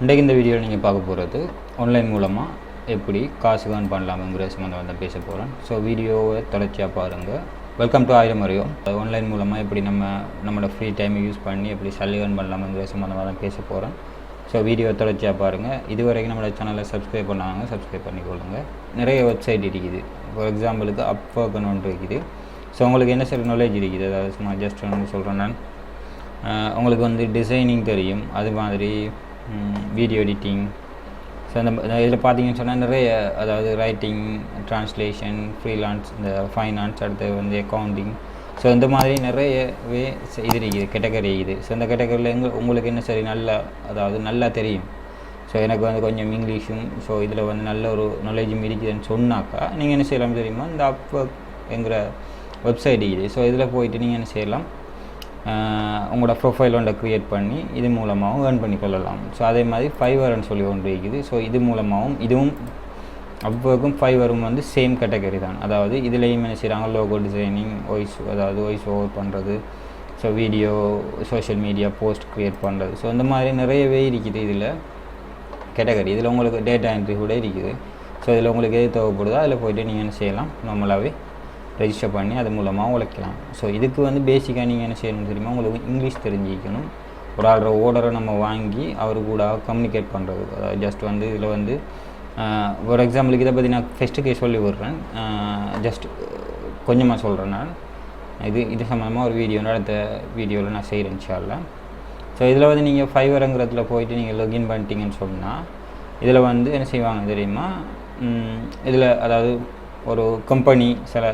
இன்றைக்கு இந்த வீடியோவில் நீங்கள் பார்க்க போகிறது ஆன்லைன் மூலமாக எப்படி காசு ஏர்ன் பண்ணலாம்ங்கிற சம்மந்தமாக தான் பேச போகிறேன். ஸோ வீடியோவை தொடர்ச்சியாக பாருங்கள். Welcome to aayiramarivom. ஆன்லைன் மூலமாக எப்படி நம்மளோட ஃப்ரீ டைமை யூஸ் பண்ணி எப்படி சல்லி ஏர்ன் பண்ணலாம்ங்கிற சம்மந்தமாக தான் பேச போகிறேன். ஸோ வீடியோவை தொடர்ச்சியாக பாருங்கள். இது வரைக்கும் நம்மளோட சேனலை சப்ஸ்கிரைப் பண்ணாங்க, சப்ஸ்கிரைப் பண்ணிக்கொள்ளுங்கள். நிறைய வெப்சைட் இருக்குது. ஃபார் எக்ஸாம்பிளுக்கு Upworkன்னு ஒன்று இருக்குது. ஸோ உங்களுக்கு என்ன சில நாலேஜ் இருக்குது, அதாவது சும்மா ஜஸ்ட் ஒன்று சொல்கிறேன் நான். உங்களுக்கு வந்து டிசைனிங் தெரியும், அது மாதிரி வீடியோ எடிட்டிங். ஸோ அந்த இதில் பார்த்தீங்கன்னு சொன்னால் நிறைய, அதாவது ரைட்டிங், ட்ரான்ஸ்லேஷன், ஃப்ரீலான்ஸ், இந்த ஃபைனான்ஸ், அடுத்து வந்து அக்கௌண்டிங். ஸோ இந்த மாதிரி நிறையவே இது இருக்குது, கேட்டகரி இருக்குது. ஸோ இந்த கேட்டகரியில் உங்களுக்கு என்ன சரி நல்லா தெரியும். ஸோ எனக்கு வந்து கொஞ்சம் இங்கிலீஷும், ஸோ இதில் வந்து நல்ல ஒரு நாலேஜும் இருக்குதுன்னு சொன்னாக்கா நீங்கள் என்ன செய்யலாம் தெரியுமா, இந்த Upworkங்கிற வெப்சைட் இருக்குது. ஸோ இதில் போயிட்டு நீங்கள் என்ன செய்யலாம், உங்களோட ப்ரொஃபைல் ஒன்றை க்ரியேட் பண்ணி இது மூலமாகவும் ஏர்ன் பண்ணி கொள்ளலாம். ஸோ அதே மாதிரி ஃபைவர்னு சொல்லி ஒன்று இருக்குது. ஸோ இது மூலமாகவும் இதுவும் Upworkக்கும் ஃபைவரும் வந்து சேம் கேட்டகரி தான். அதாவது இதுலேயும் என்ன செய்கிறாங்க, லோகோ டிசைனிங், வாய்ஸ் ஓவர் பண்ணுறது, so video, social media post create பண்ணுறது. ஸோ இந்த மாதிரி நிறையவே இருக்குது இதில் கேட்டகரி. இதில் உங்களுக்கு டேட்டா என்ட்ரி கூட இருக்குது. ஸோ இதில் உங்களுக்கு எது தேவைப்படுதோ அதில் போய்ட்டு நீங்கள் என்ன செய்யலாம், நார்மலாகவே ரெஜிஸ்டர் பண்ணி அது மூலமாக உழைக்கலாம். ஸோ இதுக்கு வந்து பேசிக்காக நீங்கள் என்ன செய்யணும் தெரியுமா, உங்களுக்கு இங்கிலீஷ் தெரிஞ்சிக்கணும். ஒரு ஆள்ற ஓர்டரை நம்ம வாங்கி அவர் கூட கம்யூனிகேட் பண்ணுறது. ஜஸ்ட் வந்து இதில் வந்து ஒரு எக்ஸாம்பிளுக்கு இதை பற்றி நான் ஃபஸ்ட்டுக்கே சொல்லி விடுறேன், ஜஸ்ட் கொஞ்சமாக சொல்கிறேன் நான். இது சம்மந்தமாக ஒரு அடுத்த வீடியோவில் நான் செய்கிறேன் இன்ஷால்லா. ஸோ இதில் வந்து நீங்கள் ஃபைவருங்கிறதுல போயிட்டு நீங்கள் லாகின் பண்ணிட்டீங்கன்னு சொன்னால் இதில் வந்து என்ன செய்வாங்க தெரியுமா, இதில் அதாவது ஒரு கம்பெனி சில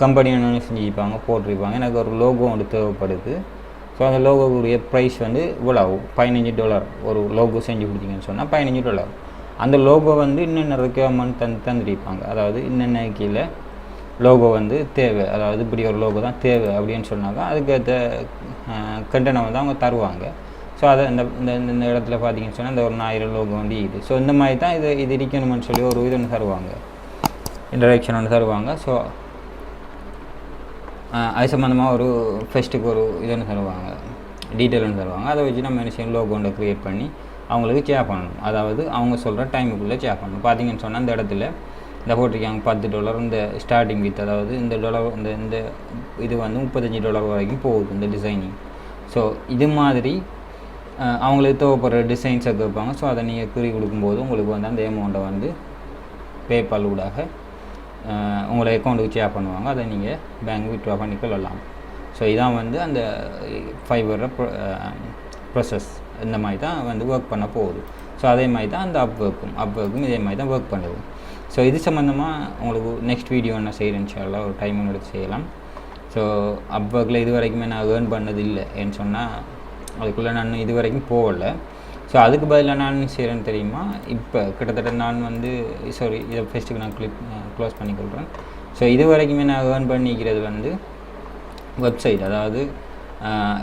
கம்பெனி ஒன்று செஞ்சுருப்பாங்க, போட்டிருப்பாங்க. எனக்கு ஒரு லோகோ ஒன்று தேவைப்படுது. ஸோ அந்த லோகோவுடைய ப்ரைஸ் வந்து இவ்வளோ ஆகும், $15. ஒரு லோகோ செஞ்சு கொடுத்தீங்கன்னு சொன்னால் $15. அந்த லோகோ வந்து இன்னென்ன ரெக்யர்மெண்ட் தந்துருப்பாங்க. அதாவது இன்னென்ன கீழே லோகோ வந்து தேவை, அதாவது இப்படி ஒரு லோகோ தான் தேவை அப்படின்னு சொன்னாக்கா அதுக்கேற்ற கண்டென்ட்டை வந்து அவங்க தருவாங்க. ஸோ அதை இந்த இடத்துல பார்த்தீங்கன்னு சொன்னால் இந்த ஒரு 1000 லோகோ வந்து இது. ஸோ இந்த மாதிரி தான் இது இருக்கணும்னு சொல்லி ஒரு இது ஒன்று தருவாங்க, இன்ட்ரடக்ஷன் ஒன்று தருவாங்க. ஸோ அது சம்மந்தமாக ஒரு ஃபஸ்ட்டுக்கு ஒரு இது ஒன்று தருவாங்க, டீட்டெயில் ஒன்று தருவாங்க. அதை வச்சு நம்ம என்ன செய்யணும், லோகோ ஒன்று க்ரியேட் பண்ணி அவங்களுக்கு சேர் பண்ணணும். அதாவது அவங்க சொல்கிற டைமுக்குள்ளே சேர் பண்ணணும். பார்த்தீங்கன்னு சொன்னால் இந்த இடத்துல இந்த போட்டிருக்காங்க $10 இந்த ஸ்டார்டிங் வித், அதாவது இந்த டாலர் இந்த இது வந்து $35 வரைக்கும் போகுது இந்த டிசைனிங். ஸோ இது மாதிரி அவங்களுக்கு தேவைப்படுற டிசைன்ஸை கேட்பாங்க. ஸோ அதை நீங்கள் குறி கொடுக்கும்போது உங்களுக்கு வந்து அந்த அமௌண்ட்டை வந்து பேபால் ஊடாக உங்களோட அக்கௌண்ட்டுக்கு சேர் பண்ணுவாங்க. அதை நீங்கள் பேங்க் வித்ட்ரா பண்ணிக்கொள்ளலாம். ஸோ இதான் வந்து அந்த ஃபைவர் ப்ரொசஸ். இந்த மாதிரி தான் வந்து ஒர்க் பண்ண போகுது. ஸோ அதே மாதிரி தான் அந்த Upworkக்கும் இதே மாதிரி தான் ஒர்க் பண்ணுது. ஸோ இது சம்மந்தமாக உங்களுக்கு நெக்ஸ்ட் வீடியோ என்ன செய்கிறேன் இன்ஷால்லா, ஒரு டைம் எடுத்து செய்யலாம். ஸோ Upworkல இது வரைக்குமே நான் ஏர்ன் பண்ணது இல்லை ஏன்னு சொன்னால் அதுக்குள்ளே நான் இது வரைக்கும் போகலை. ஸோ அதுக்கு பதிலாக நான் செய்கிறேன்னு தெரியுமா, இப்போ கிட்டத்தட்ட நான் வந்து இதை ஃபஸ்ட்டுக்கு நான் க்ளோஸ் பண்ணிக்கொள்கிறேன். ஸோ இது வரைக்குமே நான் ஏர்ன் பண்ணிக்கிறது வந்து வெப்சைட், அதாவது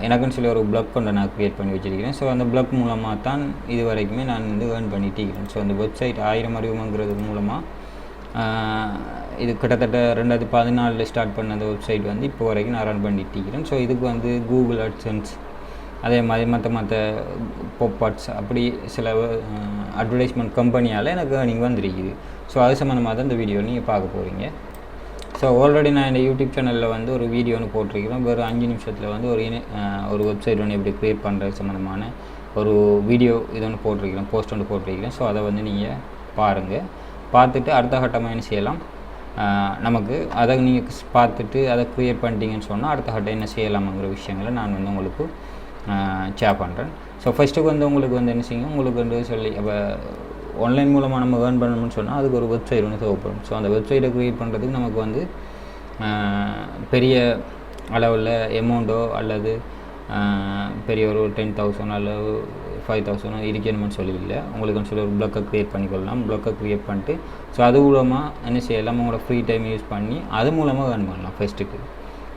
எனக்குன்னு சொல்லி ஒரு ப்ளாக் கொண்டு நான் க்ரியேட் பண்ணி வச்சுருக்கிறேன். ஸோ அந்த ப்ளாக் மூலமாக தான் இது வரைக்குமே நான் வந்து ஏர்ன் பண்ணிட்டு இருக்கிறேன். ஸோ அந்த வெப்சைட் aayiramarivom மூலமாக இது கிட்டத்தட்ட 2014 ஸ்டார்ட் பண்ண அந்த வெப்சைட் வந்து இப்போ வரைக்கும் நான் ரன் பண்ணிட்டு இருக்கிறேன். ஸோ இதுக்கு வந்து கூகுள் AdSense, அதே மாதிரி மற்ற பாப்அப்ஸ், அப்படி சில அட்வர்டைஸ்மெண்ட் கம்பெனியால் எனக்கு நீங்கள் வந்துருக்குது. ஸோ அது சம்மந்தமாக தான் இந்த வீடியோ நீங்கள் பார்க்க போகிறீங்க. ஸோ ஆல்ரெடி நான் இந்த யூடியூப் சேனலில் வந்து ஒரு வீடியோ ஒன்று போட்டிருக்கிறேன். வெறும் 5 நிமிஷத்தில் வந்து ஒரு வெப்சைட் ஒன்று எப்படி க்ரியேட் பண்ணுறது சம்மந்தமான ஒரு வீடியோ இது ஒன்று போட்டிருக்கிறேன், போஸ்ட் ஒன்று போட்டிருக்கிறேன். ஸோ அதை வந்து நீங்கள் பாருங்கள். பார்த்துட்டு அடுத்த கட்டமாக என்ன செய்யலாம், நமக்கு அதை நீங்கள் பார்த்துட்டு அதை க்ரியேட் பண்ணிட்டீங்கன்னு சொன்னால் அடுத்த கட்டம் என்ன செய்யலாம்ங்கிற விஷயங்களை நான் வந்து உங்களுக்கு சேர் பண்ணுறேன். ஸோ ஃபஸ்ட்டுக்கு வந்து உங்களுக்கு வந்து என்ன செய்யும், உங்களுக்கு வந்து சொல்லி அப்போ ஆன்லைன் மூலமாக நம்ம ஏர்ன் பண்ணணும்னு சொன்னால் அதுக்கு ஒரு வெப்சைட் ஒன்று தேவைப்படும். ஸோ அந்த வெப்சைட்டை க்ரியேட் பண்ணுறதுக்கு நமக்கு வந்து பெரிய அளவில் அமௌண்ட்டோ அல்லது பெரிய ஒரு 10,000 அல்லது 5,000 இருக்கணும்னு சொல்லி இல்லை. உங்களுக்குன்னு சொல்லி ஒரு ப்ளாக்கை க்ரியேட் பண்ணிக்கொள்ளலாம். ப்ளாக்கை க்ரியேட் பண்ணிட்டு ஸோ அது மூலமாக என்ன செய்யலாம், உங்களோட ஃப்ரீ டைம் யூஸ் பண்ணி அது மூலமாக ஏர்ன் பண்ணலாம் ஃபஸ்ட்டுக்கு.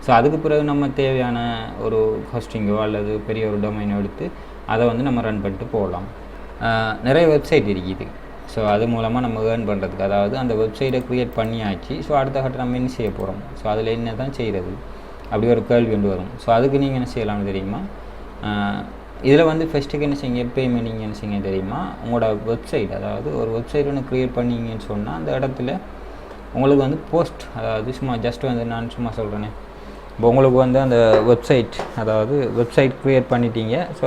ஸோ அதுக்கு பிறகு நம்ம தேவையான ஒரு ஹோஸ்டிங்கோ அல்லது பெரிய ஒரு டொமைனோ எடுத்து அதை வந்து நம்ம ரன் பண்ணிட்டு போகலாம். நிறைய வெப்சைட் இருக்குது. ஸோ அது மூலமாக நம்ம ஏர்ன் பண்ணுறதுக்கு, அதாவது அந்த வெப்சைட்டை க்ரியேட் பண்ணியாச்சு. ஸோ அடுத்த கட்ட நம்ம என்ன செய்ய போகிறோம், ஸோ அதில் என்ன தான் செய்கிறது அப்படி ஒரு கேள்வி கொண்டு வரும். ஸோ அதுக்கு நீங்கள் என்ன செய்யலாம்னு தெரியுமா, இதில் வந்து ஃபஸ்ட்டுக்கு என்ன செய்யுங்க, எப்போயுமே நீங்கள் என்ன செய்யுங்க தெரியுமா, உங்களோட வெப்சைட், அதாவது ஒரு வெப்சைட் ஒன்று க்ரியேட் பண்ணிங்கன்னு சொன்னால் அந்த இடத்துல உங்களுக்கு வந்து போஸ்ட், அதாவது சும்மா ஜஸ்ட் வந்து நான் சும்மா சொல்கிறேனே, இப்போ உங்களுக்கு வந்து அந்த வெப்சைட், அதாவது வெப்சைட் க்ரியேட் பண்ணிட்டீங்க. ஸோ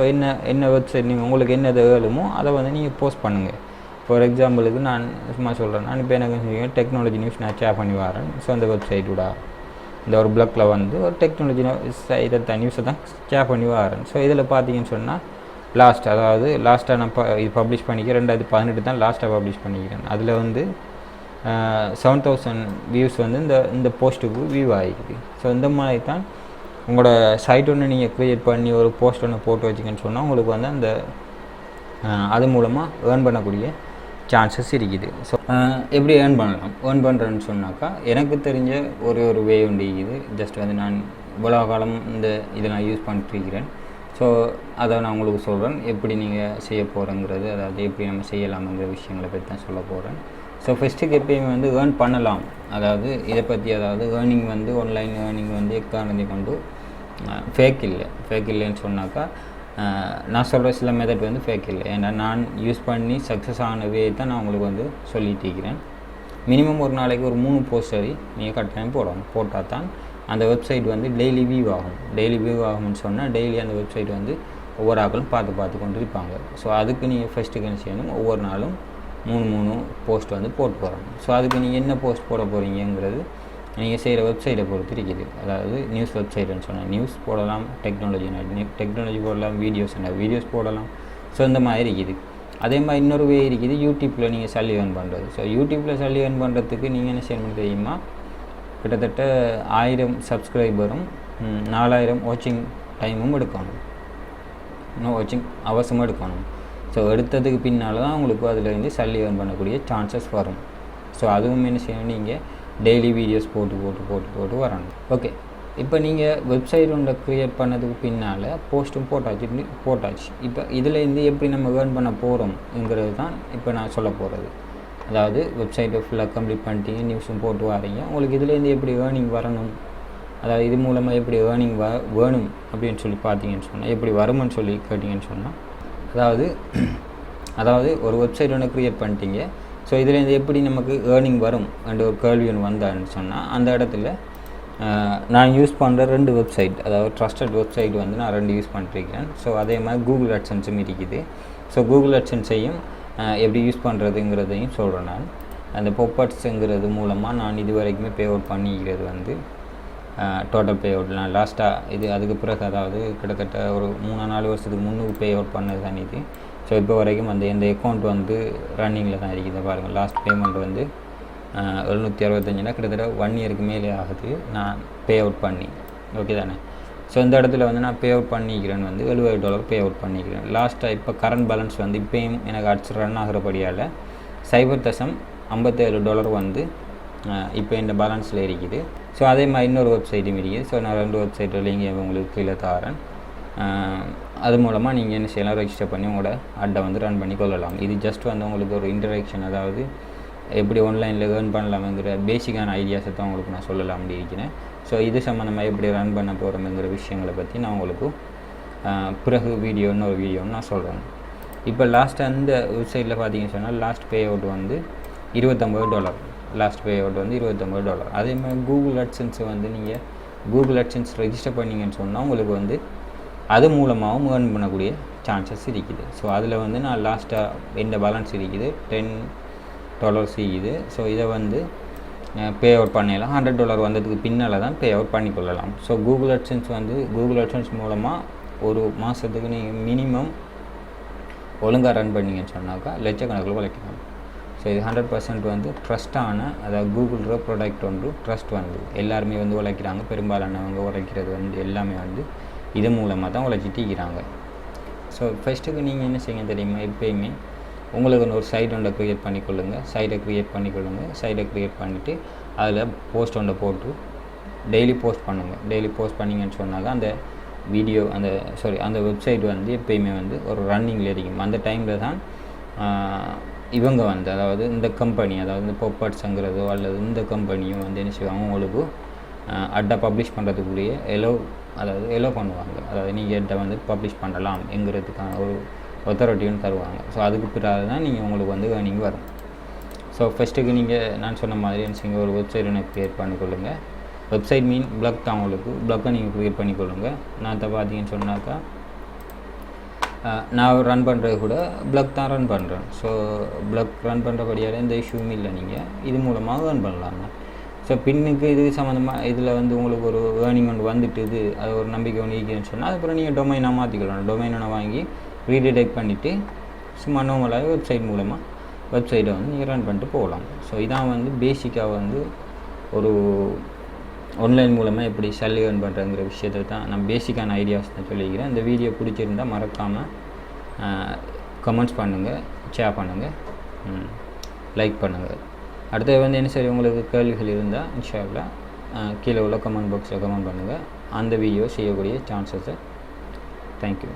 என்ன வெப்சைட் நீங்கள் உங்களுக்கு என்ன வேணுமோ அதை வந்து நீங்கள் போஸ்ட் பண்ணுங்கள். ஃபார் எக்ஸாம்பிளுக்கு நான் சும்மா சொல்கிறேன், நான் இப்போ எனக்கு டெக்னாலஜி நியூஸ் நான் ஷேர் பண்ணி வரேன். ஸோ அந்த வெப்சைட்டோட இந்த ஒரு பிளாக்ல வந்து ஒரு டெக்னாலஜி இதை நியூஸை தான் ஷேர் பண்ணி வரேன். ஸோ இதில் பார்த்தீங்கன்னு சொன்னால் லாஸ்ட்டாக நான் இது பப்ளிஷ் பண்ணிக்கிறேன். 2018 தான் லாஸ்ட்டாக பப்ளிஷ் பண்ணிக்கிறேன். அதில் வந்து 7,000 வியூஸ் வந்து இந்த போஸ்ட்டுக்கு வியூ ஆகிருக்கு. ஸோ இந்த மாதிரி தான் உங்களோட சைட் ஒன்று நீங்கள் க்ரியேட் பண்ணி ஒரு போஸ்ட் ஒன்று போட்டு வச்சிங்கன்னு சொன்னால் உங்களுக்கு வந்து அந்த அது மூலமாக ஏர்ன் பண்ணக்கூடிய சான்சஸ் இருக்குது. ஸோ எப்படி ஏர்ன் பண்ணலாம், ஏர்ன் பண்ணுறேன்னு சொன்னாக்கா எனக்கு தெரிஞ்ச ஒரு வே ஒன்று இருக்குது. ஜஸ்ட் வந்து நான் இவ்வளோ காலம் இதெல்லாம் யூஸ் பண்ணிட்டுருக்கிறேன். ஸோ அதை நான் உங்களுக்கு சொல்கிறேன், எப்படி நீங்கள் செய்ய போகிறேங்கிறது, அதாவது எப்படி நம்ம செய்யலாம்ங்கிற விஷயங்களை பற்றி தான் சொல்ல போகிறேன். ஸோ ஃபஸ்ட்டுக்கு எப்பயுமே வந்து ஏர்ன் பண்ணலாம், அதாவது இதை பற்றி, அதாவது ஏர்னிங் வந்து ஆன்லைன் ஏர்னிங் வந்து எக்காரணத்தை கொண்டு ஃபேக் இல்லைன்னு சொன்னாக்கா நான் சொல்கிற சில மெத்தட் வந்து ஃபேக் இல்லை. ஏன்னா நான் யூஸ் பண்ணி சக்ஸஸ் ஆனவே தான் நான் உங்களுக்கு வந்து சொல்லிட்டு இருக்கிறேன். மினிமம் ஒரு நாளைக்கு ஒரு 3 போஸ்ட் சரி நீங்கள் கட்டாயம் போட்டால் தான் அந்த வெப்சைட் வந்து டெய்லி வியூ ஆகும்னு சொன்னால் டெய்லி அந்த வெப்சைட் வந்து ஒவ்வொரு ஆக்களும் பார்த்து கொண்டு இருப்பாங்க. ஸோ அதுக்கு நீங்கள் ஃபஸ்ட்டுக்கு என்ன செய்யணும், ஒவ்வொரு நாளும் 3 போஸ்ட் வந்து போட்டு போகிறோம். ஸோ அதுக்கு நீங்கள் என்ன போஸ்ட் போட போகிறீங்கிறது நீங்கள் செய்கிற வெப்சைட்டை பொறுத்து இருக்குது. அதாவது நியூஸ் வெப்சைட்டுன்னு சொன்னால் நியூஸ் போடலாம், டெக்னாலஜி போடலாம், வீடியோஸ் போடலாம். ஸோ இந்த மாதிரி இருக்குது. அதே மாதிரி இன்னொரு வே இருக்குது, யூடியூப்பில் நீங்கள் சல்லி ஏர்ன் பண்ணுறது. ஸோ யூடியூப்பில் சல்லி ஏர்ன் பண்ணுறதுக்கு நீங்கள் என்ன செய்யணும் தெரியுமா, கிட்டத்தட்ட 1000 சப்ஸ்கிரைபரும் 4000 வாட்சிங் டைமும் எடுக்கணும், இன்னும் வாட்சிங் அவசியமாக எடுக்கணும். ஸோ எடுத்ததுக்கு பின்னால் தான் உங்களுக்கு அதில் சல்லி ஏர்ன் பண்ணக்கூடிய சான்சஸ் வரும். ஸோ அதுவும் என்ன செய்யணும், நீங்கள் டெய்லி வீடியோஸ் போட்டு வரணும். ஓகே, இப்போ நீங்கள் வெப்சைட் ஒன்றை க்ரியேட் பண்ணதுக்கு பின்னால் போஸ்ட்டும் போட்டாச்சு. இப்போ இதிலேருந்து எப்படி நம்ம ஏர்ன் பண்ண போகிறோம்ங்கிறது தான் இப்போ நான் சொல்ல போகிறது. அதாவது வெப்சைட்டை ஃபுல்லாக கம்ப்ளீட் பண்ணிட்டீங்க, நியூஸும் போட்டு வரீங்க, உங்களுக்கு இதுலேருந்து எப்படி ஏர்னிங் வரணும், அதாவது இது மூலமாக எப்படி ஏர்னிங் வேணும் அப்படின்னு சொல்லி பார்த்தீங்கன்னு சொன்னால், எப்படி வரும்னு சொல்லி கேட்டிங்கன்னு சொன்னால், அதாவது ஒரு வெப்சைட் ஒன்று க்ரியேட் பண்ணிட்டீங்க. ஸோ இதுலேருந்து எப்படி நமக்கு ஏர்னிங் வரும் என்ற ஒரு கேள்வி ஒன்று வந்தான்னு சொன்னால், அந்த இடத்துல நான் யூஸ் பண்ணுற 2 வெப்சைட், அதாவது ட்ரஸ்டட் வெப்சைட் வந்து நான் 2 யூஸ் பண்ணிருக்கிறேன். ஸோ அதே மாதிரி கூகுள் அட்சன்ஸும் இருக்குது. ஸோ கூகுள் அட்சன்ஸையும் எப்படி யூஸ் பண்ணுறதுங்கிறதையும் சொல்கிறேன். நான் அந்த பாப்அப்ஸுங்கிறது மூலமாக நான் இது வரைக்குமே பே அவுட் பண்ணிக்கிறது வந்து டோட்டல் பே அவுட் நான் லாஸ்ட்டாக அதுக்கு பிறகு, அதாவது கிட்டத்தட்ட ஒரு 3-4 வருஷத்துக்கு முன்னுக்கு பே அவுட் பண்ணது தான் இது. ஸோ இப்போ வரைக்கும் எந்த அக்கௌண்ட் வந்து ரன்னிங்கில் தான் இருக்குது. பாருங்கள், லாஸ்ட் பேமெண்ட் வந்து 765, கிட்டத்தட்ட 1 இயருக்கு மேலே ஆகுது நான் பே அவுட் பண்ணி. ஓகே தானே? ஸோ இந்த இடத்துல வந்து நான் பே அவுட் பண்ணிக்கிறேன் வந்து $70 பே அவுட் பண்ணிக்கிறேன். லாஸ்ட்டாக இப்போ கரண்ட் பேலன்ஸ் வந்து இப்போயும் எனக்கு அடிச்சு ரன் ஆகிறபடியால் $0.57 வந்து இப்போ இந்த பேலன்ஸில் இருக்குது. ஸோ அதே மாதிரி இன்னொரு வெப்சைட்டும் இருக்குது. ஸோ நான் 2 வெப்சைட்டில் இங்கே உங்களுக்கு கீழே தரேன். அது மூலமாக நீங்கள் என்ன செய்யலாம், ரெஜிஸ்டர் பண்ணி உங்களோட அட்டை வந்து ரன் பண்ணி கொள்ளலாம். இது ஜஸ்ட் வந்து உங்களுக்கு ஒரு இன்டராக்ஷன், அதாவது எப்படி ஆன்லைனில் ஏர்ன் பண்ணலாம்ங்கிற பேசிக்கான ஐடியாஸை தான் உங்களுக்கு நான் சொல்லலாம் இருக்கிறேன். ஸோ இது சம்மந்தமாக எப்படி ரன் பண்ண போகிறோம்ங்கிற விஷயங்களை பற்றி நான் உங்களுக்கு பிறகு இன்னொரு வீடியோன்னு நான் சொல்கிறேன். இப்போ லாஸ்ட்டாக அந்த வெப்சைட்டில் பார்த்தீங்கன்னு சொன்னால் லாஸ்ட் பே அவுட் வந்து $25. லாஸ்ட் பே அவுட் வந்து $25. அதே மாதிரி கூகுள் அட்சன்ஸ் வந்து நீங்கள் கூகுள் அட்சன்ஸ் ரெஜிஸ்டர் பண்ணிங்கன்னு சொன்னால் உங்களுக்கு வந்து அது மூலமாகவும் ஏர்ன் பண்ணக்கூடிய சான்சஸ் இருக்குது. ஸோ அதில் வந்து நான் லாஸ்ட்டாக எந்த பேலன்ஸ் இருக்குது $10 இருக்குது. ஸோ இதை வந்து பே அவுட் பண்ணிடலாம். $100 வந்ததுக்கு பின்னால் தான் பே அவுட் பண்ணிக்கொள்ளலாம். ஸோ கூகுள் அட்சன்ஸ் மூலமாக ஒரு மாதத்துக்கு நீங்கள் மினிமம் ஒழுங்காக ரன் பண்ணிங்கன்னு சொன்னாக்கா லட்சக்கணக்கில் உழைக்கலாம். ஸோ இது 100% வந்து ட்ரஸ்ட்டான, அதாவது கூகுள் ப்ராடக்ட் ஒன்று ட்ரஸ்ட் வந்து எல்லாருமே வந்து உழைக்கிறாங்க. பெரும்பாலானவங்க உழைக்கிறது வந்து எல்லாமே வந்து இது மூலமாக தான் உழைச்சிட்டு இருக்கிறாங்க. ஸோ ஃபஸ்ட்டுக்கு நீங்கள் என்ன செய்ய தெரியுமா, எப்போயுமே உங்களுக்கு ஒரு சைட் ஒன்றை க்ரியேட் பண்ணிக்கொள்ளுங்கள். சைட்டை க்ரியேட் பண்ணிவிட்டு அதில் போஸ்ட் ஒன்றை போட்டு டெய்லி போஸ்ட் பண்ணுங்கள். டெய்லி போஸ்ட் பண்ணிங்கன்னு சொன்னாங்க அந்த வீடியோ அந்த வெப்சைட் வந்து எப்போயுமே வந்து ஒரு ரன்னிங்கில் இருக்கும். அந்த டைமில் தான் இவங்க வந்து, அதாவது இந்த கம்பெனி, அதாவது இந்த பாப்அப்ஸ்ங்கிறதோ அல்லது இந்த கம்பெனியும் வந்து என்ன செய்வாங்க, உங்களுக்கு அட்டை பப்ளிஷ் பண்ணுறதுக்குரிய அதாவது எலோ பண்ணுவாங்க. அதாவது நீங்கள் என்கிட்ட வந்து பப்ளிஷ் பண்ணலாம் என்கிறதுக்கான ஒரு அத்தாரிட்டியும் தருவாங்க. ஸோ அதுக்கு பிறகு தான் நீங்கள் உங்களுக்கு வந்து ஏர்னிங் வரும். ஸோ ஃபஸ்ட்டுக்கு நீங்கள் நான் சொன்ன மாதிரி நீங்கள் ஒரு வெப்சைட் எனக்கு க்ரியேட் பண்ணிக்கொள்ளுங்கள். வெப்சைட் மீன் பிளாக் தான் உங்களுக்கு. பிளாக்கை நீங்கள் க்ரியேட் பண்ணிக்கொள்ளுங்கள். நான் இப்போ பார்த்தீங்கன்னு சொன்னாக்கா நான் ரன் பண்ணுறது கூட பிளாக் தான் ரன் பண்ணுறேன். ஸோ பிளாக் ரன் பண்ணுறபடியால் எந்த இஷ்யூவும் இல்லை. நீங்கள் இது மூலமாக ஏர்ன் பண்ணலாங்க. ஸோ பின்னுக்கு இது சம்மந்தமாக இதில் வந்து உங்களுக்கு ஒரு ஏர்னிங் ஒன்று வந்துட்டு இது அது ஒரு நம்பிக்கை ஒன்று இருக்குன்னு சொன்னால் அதுக்கப்புறம் நீங்கள் டொமைனாக மாற்றிக்கலாம். டொமைனை வாங்கி ரீடிடெக்ட் பண்ணிவிட்டு சும்மா நார்மலாக வெப்சைட் மூலமாக வெப்சைட்டை வந்து நீங்கள் ரன் பண்ணிட்டு போகலாம். ஸோ இதான் வந்து பேசிக்காக வந்து ஒரு ஆன்லைன் மூலமாக எப்படி சேலரி ஏர்ன் பண்ணுறங்கிற விஷயத்தை தான் நான் பேசிக்கான ஐடியாஸ் தான் சொல்லிக்கிறேன். இந்த வீடியோ பிடிச்சிருந்தால் மறக்காமல் கமெண்ட்ஸ் பண்ணுங்கள், ஷேர் பண்ணுங்கள், லைக் பண்ணுங்கள். அடுத்தது வந்து என்ன சரி உங்களுக்கு கேள்விகள் இருந்தால் இன்ஷா அல்லாஹ் கீழே உள்ள கமெண்ட் பாக்ஸில் கமெண்ட் பண்ணுங்கள். அந்த வீடியோ செய்யக்கூடிய சான்சஸை. தேங்க்யூ.